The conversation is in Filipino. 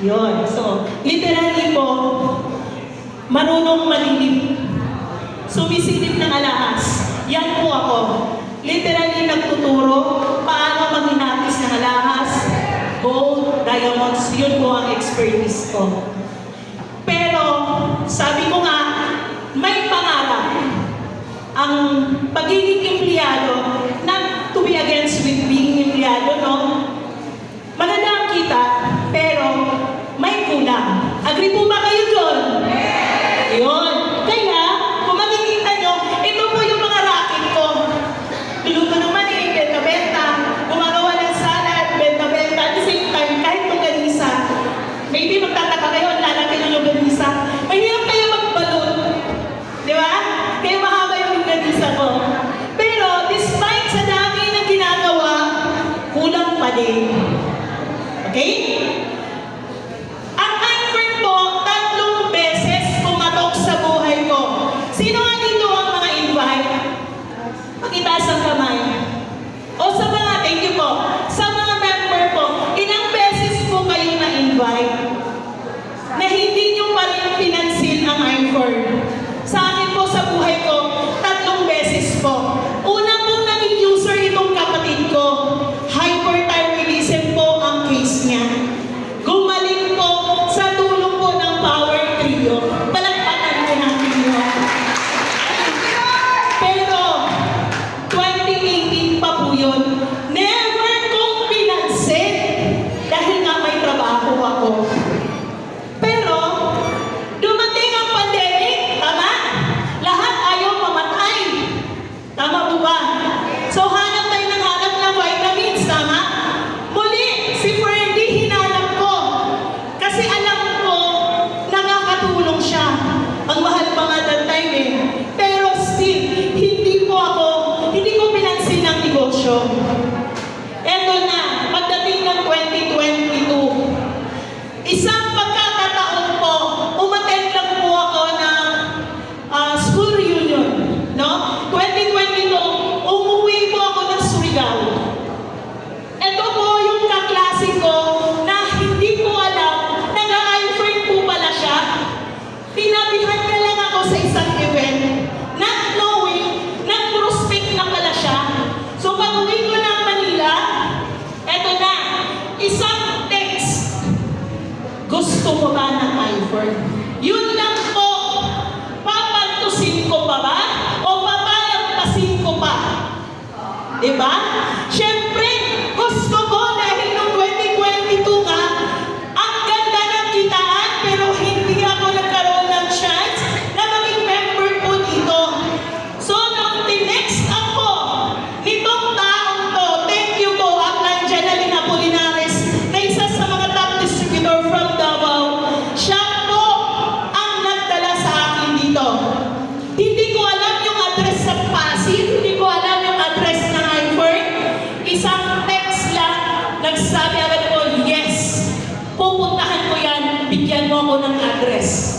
Yun. So, literally po, marunong malilim. Sumisilip ng alahas. Yan po ako. Literally nagtuturo paano maghinapis ng alahas, gold, diamonds. Yun po ang expertise ko. Pero, sabi ko nga, may pangarap. Ang pagiging empleyado, not to be against with being empleyado, no? Maganda ang kita, pero may kulang. Agree po ba kayo doon? Yun. Kaya, kung makikita nyo, ito po yung mga racket ko. Niluto ng mani, benta-benta, gumagawa ng salad, benta-benta, at the same time, kahit longganisa. Maybe magtataka kayo, lalaki ng longganisa. Mahirap kayo magbalon. Di ba? Kaya mahaba yung longganisa ko. Pero, despite sa dami ng ginagawa, kulang pa din. Okay? Ang iPhone po, 3 beses pumatok sa buhay ko. Sino nga dito ang mga invite? Pakitaas ang kamay. O sa mga, thank you po. Sa mga member po, ilang beses po kayo na-invite na hindi nyo pa rin pinansin ang iPhone? Sa akin po, sa buhay ko, 3 beses po. Una pong naging user itong kapatid ko. Hyperthyroidism po ang case niya. Gumaling po sa tulong po ng Power Trio. Palakpakan po natin yun. Pero, 2018 pa po yun. Never kong pinansin dahil nga may trabaho ako. Pero, dumating ang pandemic, tama? Lahat ayaw mamatay. Tama po ba? So, hanap tayo ng hanap ng vitamins, tama? Muli, si Ferdy hinanap ko. Kasi alam ko, nakakatulong siya. Ang mahal pa nga that time eh. Pero still, hindi ko pinansin ang negosyo. Eto na, pagdating ng 2022, isang pagkakataon po, umattend lang po ako ng school reunion. No? 2022, umuwi po ako ng Surigao. Ito po yung kaklase ko na hindi ko alam, nag-i-friend po pala siya. Pinabihan na lang ako sa isang event, not knowing, nag-prospect na pala siya. So pag-uwi ko ng Manila, eto na, isang text. Gusto mo ba ng iPhone? Yun lang po. Papantusin ko pa ba? O papalampasin ko pa? Diba? Siyempre, gusto ko dahil noong 2022 nga, ang ganda ng kitaan, pero hindi ako nagkaroon ng chance na maging member po dito. So, nung tinext ako nitong taong to, thank you po, Upline Janeline Apolinares, na isa sa mga top distributor from Davao, siya po ang nagdala sa akin dito. Hindi ko alam yung address sa Pasig, hindi ko alam yung address ng iPhone. Isang text lang, nagsabi agad ako, yes, pupuntahan ko yan, bigyan mo ako ng address.